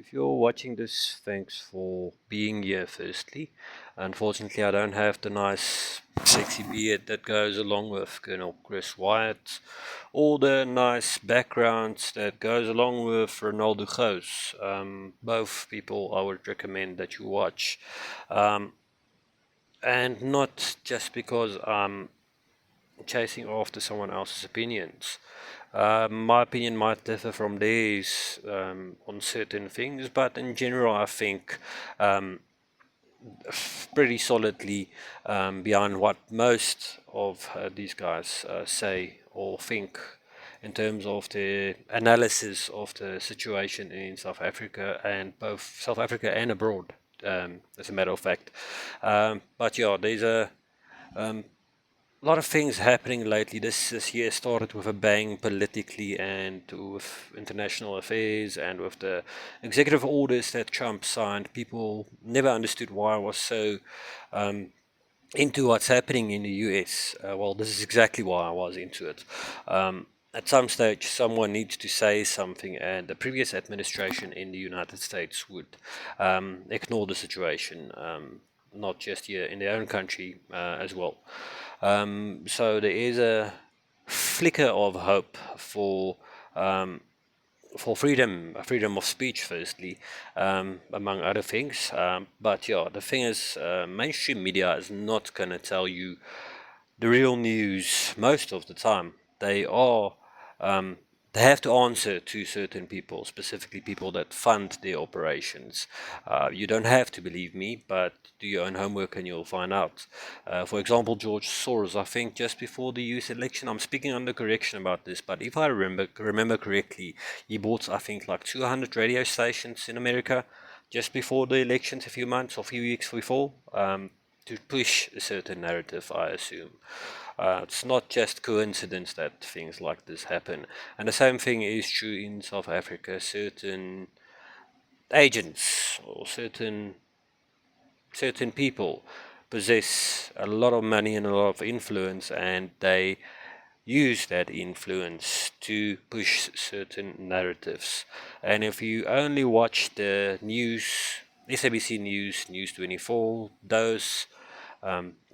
if you're watching this, thanks for being here, firstly. Unfortunately, I don't have the nice, sexy beard that goes along with Colonel Chris Wyatt, or the nice background that goes along with Ronaldo Ghoes. Both people I would recommend that you watch. Um, and not just because I'm chasing after someone else's opinions. My opinion might differ from theirs on certain things, but in general, I think um, pretty solidly behind what most of these guys say or think in terms of the analysis of the situation in South Africa and both South Africa and abroad, as a matter of fact. But yeah, there's um, a lot of things happening lately. This year started with a bang politically and with international affairs and with the executive orders that Trump signed. People never understood why I was so into what's happening in the US. Well, this is exactly why I was into it. At some stage, someone needs to say something, and the previous administration in the United States would ignore the situation, not just here in their own country as well. So there is a flicker of hope for freedom of speech, firstly, among other things. But yeah, the thing is, mainstream media is not going to tell you the real news most of the time. Um, they have to answer to certain people, specifically people that fund their operations. You don't have to believe me, but do your own homework and you'll find out. For example, George Soros, I think just before the US election, I'm speaking under correction about this, but if I remember correctly, he bought, I think, like 200 radio stations in America just before the elections, a few months or a few weeks before. To push a certain narrative, I assume. It's not just coincidence that things like this happen. And the same thing is true in South Africa. Certain agents or certain people possess a lot of money and a lot of influence, and they use that influence to push certain narratives. And if you only watch the news, SABC News, News 24, those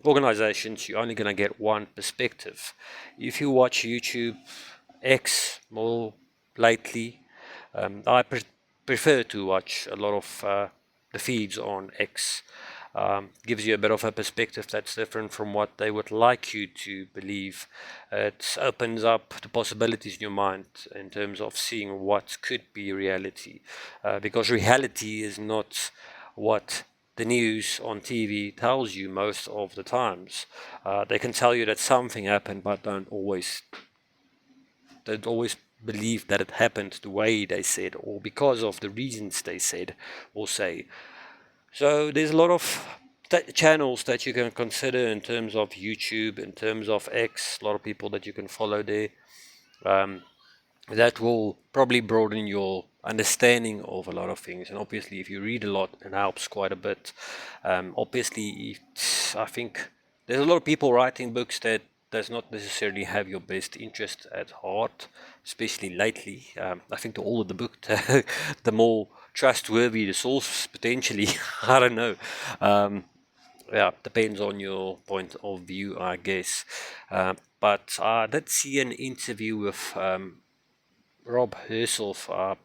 organizations, you're only going to get one perspective. If you watch YouTube, X more lately, I prefer to watch a lot of the feeds on X. Gives you a bit of a perspective that's different from what they would like you to believe. It opens up the possibilities in your mind in terms of seeing what could be reality, because reality is not what the news on TV tells you most of the times. They can tell you that something happened, but don't always believe that it happened the way they said or because of the reasons they said or say. So there's a lot of channels that you can consider in terms of YouTube, in terms of X, a lot of people that you can follow there. That will probably broaden your understanding of a lot of things. And obviously, if you read a lot, it helps quite a bit. Obviously, I think there's a lot of people writing books that does not necessarily have your best interest at heart, especially lately. I think the older the book, the more trustworthy the source potentially. I don't know. Yeah, depends on your point of view, I guess. But I did see an interview with Rob Herself, I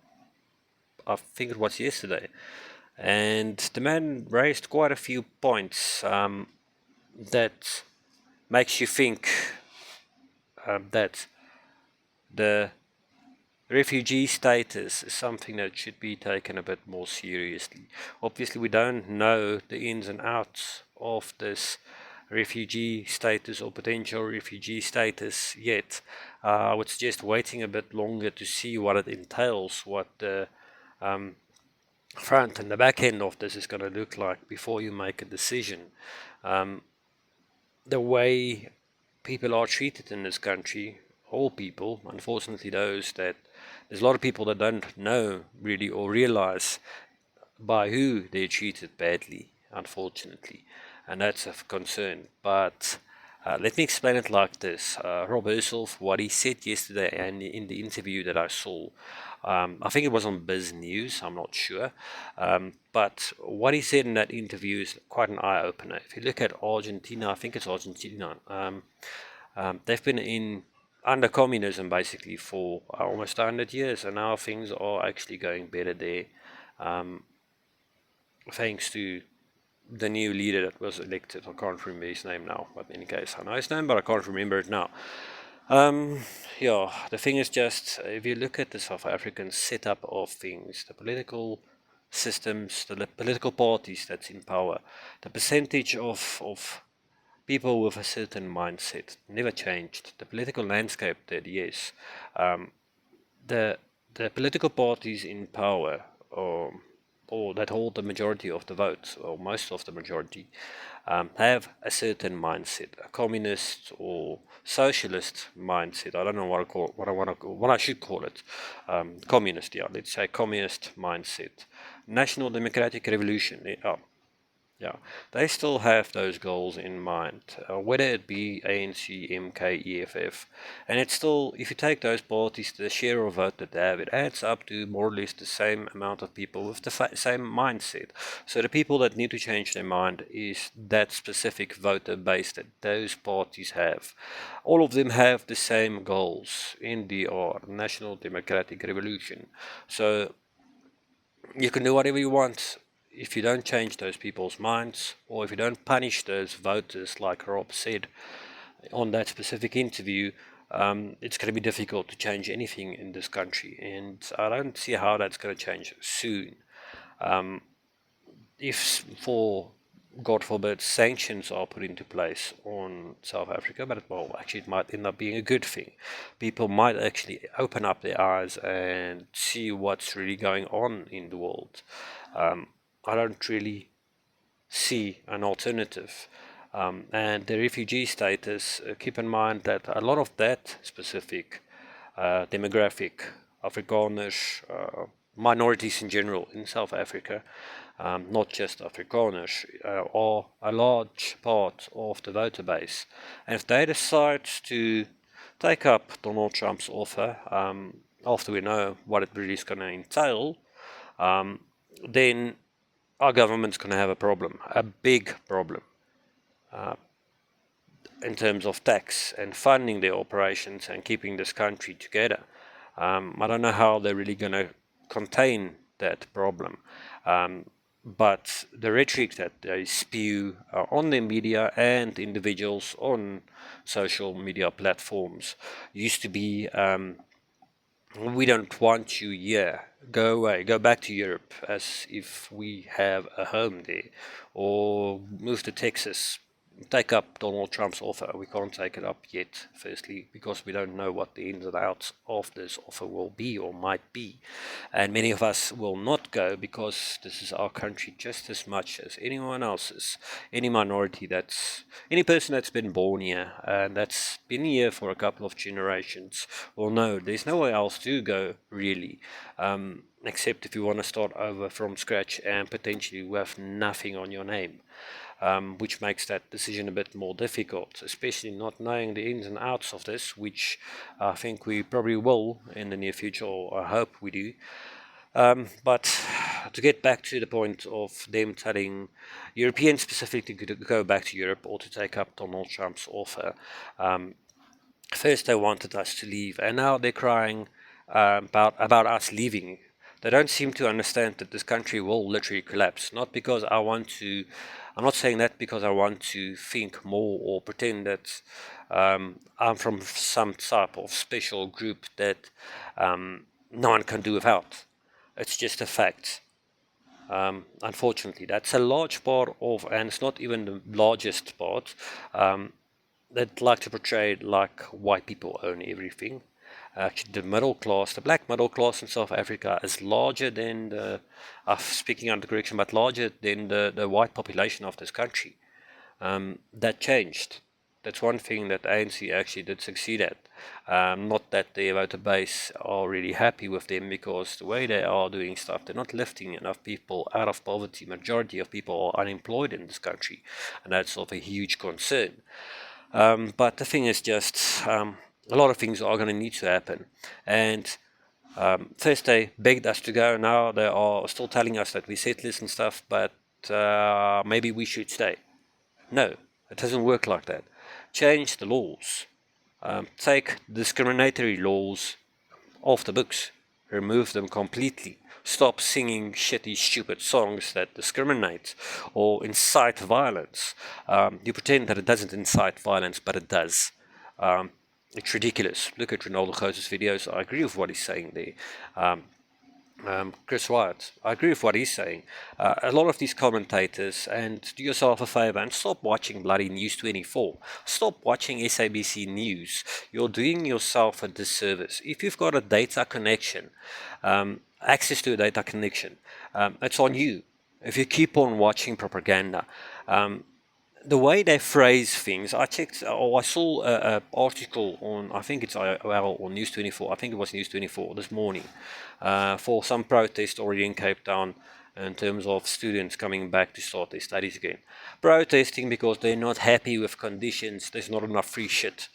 think it was yesterday, and the man raised quite a few points that makes you think that the refugee status is something that should be taken a bit more seriously. Obviously, we don't know the ins and outs of this refugee status or potential refugee status yet. I would suggest waiting a bit longer to see what it entails, what the front and the back end of this is going to look like before you make a decision. The way people are treated in this country, all people, unfortunately, there's a lot of people that don't know really or realize by who they're treated badly, unfortunately, and that's a concern. But Let me explain it like this. Rob Herself, what he said yesterday and in the interview that I saw, I think it was on Biz News, I'm not sure. But what he said in that interview is quite an eye-opener. If you look at Argentina, I think it's Argentina, they've been in under communism basically for almost 100 years, and now things are actually going better there, thanks to the new leader that was elected. I can't remember his name now, but in any case, I know his name, but I can't remember it now. Yeah, the thing is just, if you look at the South African setup of things, the political systems, the political parties that's in power, the percentage of people with a certain mindset never changed. The political landscape did, yes. The the political parties in power, or that hold the majority of the votes, or most of the majority, have a certain mindset, a communist or socialist mindset. I don't know what I call what I want to call, what I should call it. Communist, yeah. Let's say communist mindset. National Democratic Revolution. Oh, yeah, they still have those goals in mind, whether it be ANC, MK, EFF, and it's still, if you take those parties, the share of vote that they have, it adds up to more or less the same amount of people with the same mindset. So the people that need to change their mind is that specific voter base that those parties have. All of them have the same goals, NDR, National Democratic Revolution. So you can do whatever you want if you don't change those people's minds, or if you don't punish those voters, like Rob said on that specific interview. It's going to be difficult to change anything in this country, and I don't see how that's going to change soon. If, for God forbid, sanctions are put into place on South Africa, but well, actually it might end up being a good thing. People might actually open up their eyes and see what's really going on in the world. I don't really see an alternative. And the refugee status, keep in mind that a lot of that specific demographic, Afrikaners, minorities in general in South Africa, not just Afrikaners, are a large part of the voter base. And if they decide to take up Donald Trump's offer, after we know what it really is going to entail, then our government's going to have a problem, a big problem, in terms of tax and funding their operations and keeping this country together. I don't know how they're really going to contain that problem. But the rhetoric that they spew on the media and individuals on social media platforms used to be, we don't want you here. Go away. Go back to Europe, as if we have a home there. Or move to Texas. Take up Donald Trump's offer. We can't take it up yet, firstly, because we don't know what the ins and outs of this offer will be or might be. And many of us will not go because this is our country just as much as anyone else's. Any minority any person that's been born here and that's been here for a couple of generations will know there's nowhere else to go, really. Except if you want to start over from scratch and potentially have nothing on your name. Which makes that decision a bit more difficult, especially not knowing the ins and outs of this, which I think we probably will in the near future, or I hope we do. But to get back to the point of them telling Europeans specifically to go back to Europe or to take up Donald Trump's offer, first they wanted us to leave, and now they're crying about us leaving. They don't seem to understand that this country will literally collapse. Not because I'm not saying that because I want to think more or pretend that I'm from some type of special group that no one can do without. It's just a fact. Unfortunately, that's a large part of, and it's not even the largest part. They'd like to portray it like white people own everything. Actually, the middle class, the black middle class in South Africa is larger than speaking under correction, but larger than the white population of this country. That changed. That's one thing that ANC actually did succeed at. Not that their voter base are really happy with them, because the way they are doing stuff, they're not lifting enough people out of poverty. Majority of people are unemployed in this country, and that's of a huge concern. But the thing is just a lot of things are going to need to happen. And first they begged us to go, now they are still telling us that we're settlers and stuff, but maybe we should stay. No, it doesn't work like that. Change the laws. Take discriminatory laws off the books. Remove them completely. Stop singing shitty, stupid songs that discriminate or incite violence. You pretend that it doesn't incite violence, but it does. It's ridiculous. Look at Ronaldo Gouws' videos. I agree with what he's saying there. Chris Wyatt, I agree with what he's saying. A lot of these commentators, and do yourself a favor and stop watching bloody News 24. Stop watching SABC News. You're doing yourself a disservice. If you've got a data connection, access to a data connection, it's on you. If you keep on watching propaganda, the way they phrase things, I saw an article on, I think it's IOL or News 24, I think it was News 24 this morning, for some protest already in Cape Town in terms of students coming back to start their studies again. Protesting because they're not happy with conditions, there's not enough free shit.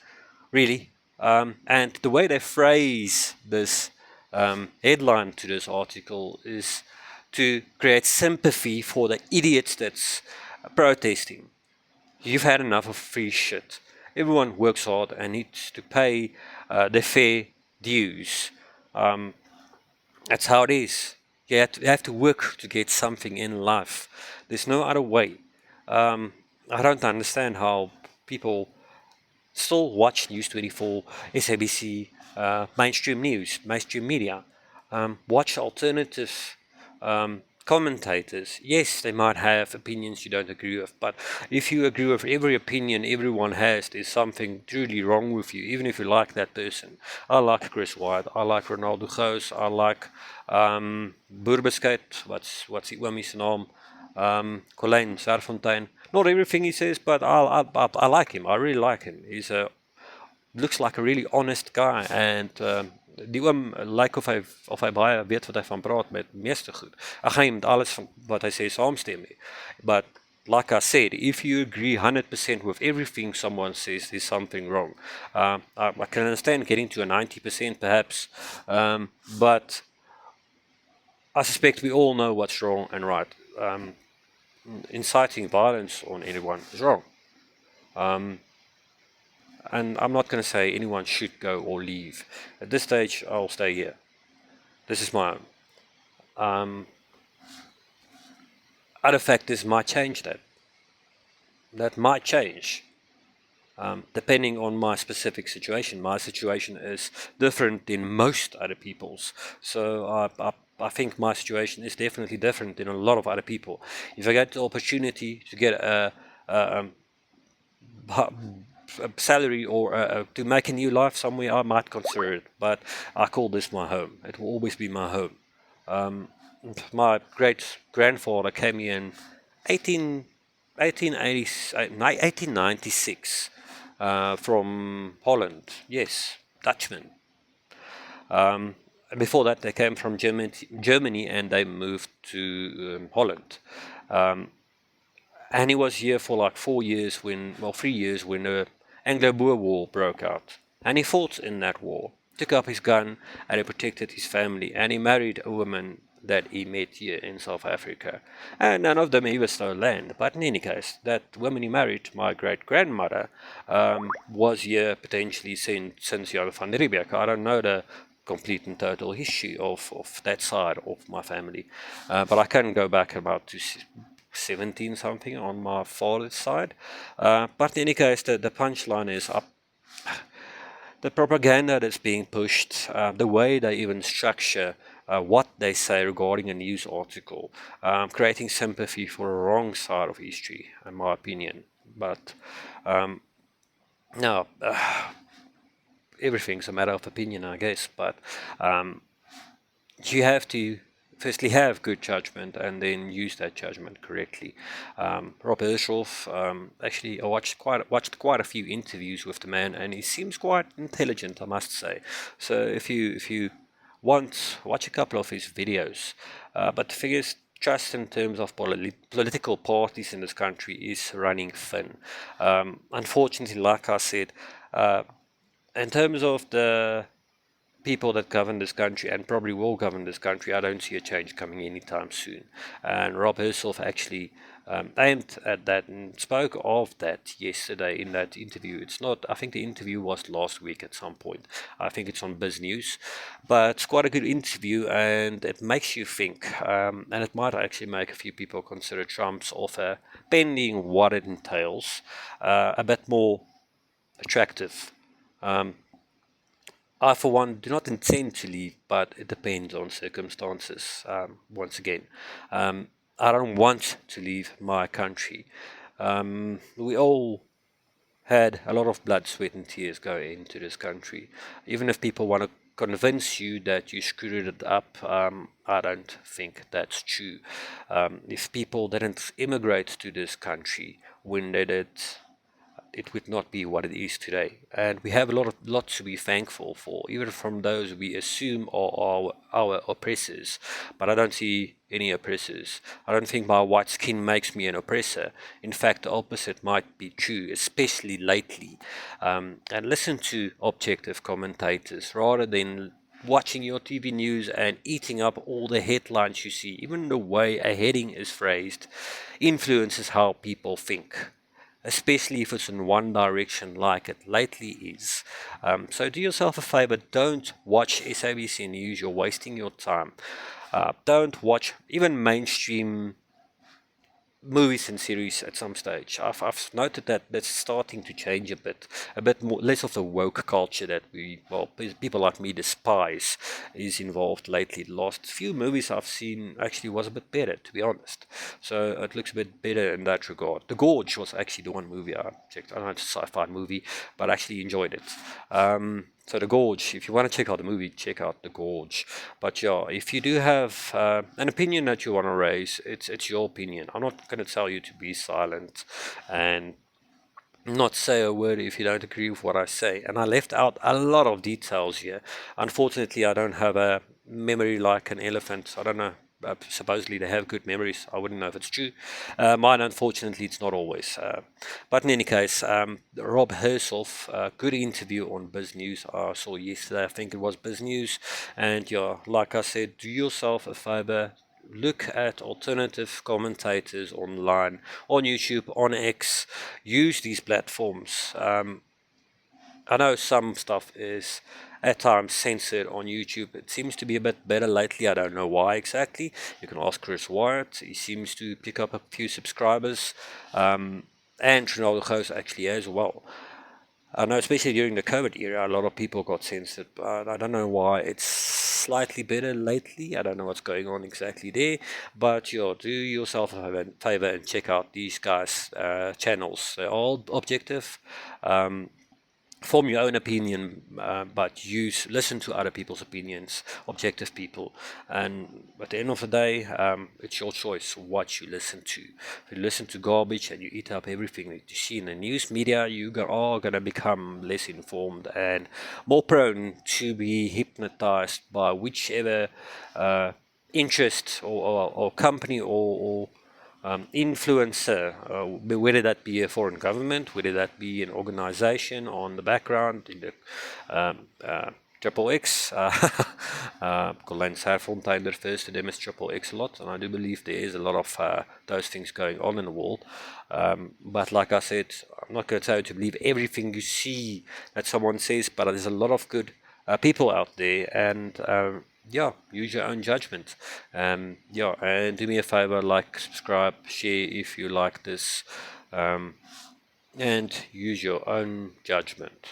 Really. And the way they phrase this headline to this article is to create sympathy for the idiots that's protesting. You've had enough of free shit. Everyone works hard and needs to pay their fair dues. That's how it is. You have to work to get something in life. There's no other way. I don't understand how people still watch News 24, SABC, mainstream news, mainstream media. Watch alternative commentators. Yes, they might have opinions you don't agree with, but if you agree with every opinion everyone has, there's something truly wrong with you, even if you like that person. I like Chris Wyatt, I like Ronaldo Gouws, I like Boerbeskyt, what's die oomie se naam? Colleen Serfontein. Not everything he says, but I like him. I really like him. He's looks like a really honest guy, and die oom lyk of hy baie weet wat hy van praat met meeste goed. Ek gaan nie met alles van wat hy sê saamstem nie. But like I said, if you agree 100% with everything someone says, there's something wrong. I can understand getting to a 90% perhaps, but I suspect we all know what's wrong and right. Inciting violence on anyone is wrong. And I'm not going to say anyone should go or leave. At this stage, I'll stay here. This is my own. Other factors might change that. That might change. Depending on my specific situation. My situation is different than most other people's. So I think my situation is definitely different than a lot of other people. If I get the opportunity to get a salary or to make a new life somewhere, I might consider it. But I call this my home. It will always be my home. My great-grandfather came here in 1896 from Holland. Yes, Dutchman. Before that, they came from Germany and they moved to Holland. And he was here for like 3 years when the Anglo-Boer War broke out. And he fought in that war, took up his gun, and he protected his family. And he married a woman that he met here in South Africa. And none of them ever stole land. But in any case, that woman he married, my great-grandmother, was here potentially since Jan van Riebeeck. I don't know the complete and total history of that side of my family. But I can go back about to 17 something on my father's side. But in any case, the punchline is up. The propaganda that's being pushed, the way they even structure what they say regarding a news article, creating sympathy for the wrong side of history, in my opinion. But no, everything's a matter of opinion, I guess. But you have to firstly have good judgment and then use that judgment correctly. Rob Hirschhoff, actually I watched quite a few interviews with the man, and he seems quite intelligent, I must say. So if you want, watch a couple of his videos. But the thing is, trust in terms of political parties in this country is running thin. Unfortunately, like I said, in terms of the people that govern this country and probably will govern this country, I don't see a change coming anytime soon. And Rob herself actually aimed at that and spoke of that yesterday in that interview. It's not, I think the interview was last week at some point. I think it's on Biz News, but it's quite a good interview and it makes you think. And it might actually make a few people consider Trump's offer, pending what it entails, a bit more attractive. Um, I, for one, do not intend to leave, but it depends on circumstances. Once again, I don't want to leave my country. We all had a lot of blood, sweat, and tears going into this country. Even if people want to convince you that you screwed it up, I don't think that's true. If people didn't immigrate to this country when they did, it would not be what it is today. And we have a lot to be thankful for, even from those we assume are our oppressors. But I don't see any oppressors. I don't think my white skin makes me an oppressor. In fact, the opposite might be true, especially lately. And listen to objective commentators rather than watching your TV news and eating up all the headlines you see. Even the way a heading is phrased influences how people think, especially if it's in one direction like it lately is. So do yourself a favor, don't watch SABC News, you're wasting your time. Don't watch even mainstream movies and series at some stage. I've noted that that's starting to change a bit more, less of the woke culture that people like me despise is involved lately. The last few movies I've seen actually was a bit better, to be honest. So it looks a bit better in that regard. The Gorge was actually the one movie I checked. I don't know, it's a sci-fi movie, but I actually enjoyed it. So The Gorge, if you want to check out the movie, check out The Gorge. But yeah, if you do have an opinion that you want to raise, it's your opinion. I'm not going to tell you to be silent and not say a word if you don't agree with what I say. And I left out a lot of details here. Unfortunately, I don't have a memory like an elephant. I don't know. Supposedly they have good memories. I wouldn't know if it's true. Mine, unfortunately, it's not always. But in any case, Rob herself, good interview on Biz News. I saw yesterday. I think it was Biz News. And yeah, like I said, do yourself a favor. Look at alternative commentators online, on YouTube, on X. Use these platforms. I know some stuff is at times censored on YouTube. It seems to be a bit better lately. I don't know why exactly. You can ask Chris Wyatt. He seems to pick up a few subscribers. And Ronaldo Goes actually as well. I know, especially during the COVID era, a lot of people got censored, but I don't know why it's slightly better lately. I don't know what's going on exactly there, but yeah, do yourself a favor and check out these guys' channels. They're all objective. Form your own opinion, but listen to other people's opinions, objective people. And at the end of the day, it's your choice what you listen to. If you listen to garbage and you eat up everything that you see in the news media, you are going to become less informed and more prone to be hypnotized by whichever interest or company or influencer, whether that be a foreign government, whether that be an organization on the background in the Triple X. Colin Serfontein refers to them as Triple X a lot, and I do believe there is a lot of those things going on in the world. But like I said, I'm not going to tell you to believe everything you see that someone says, but there's a lot of good people out there, and yeah, use your own judgment. Yeah, and do me a favor, like, subscribe, share if you like this, and use your own judgment.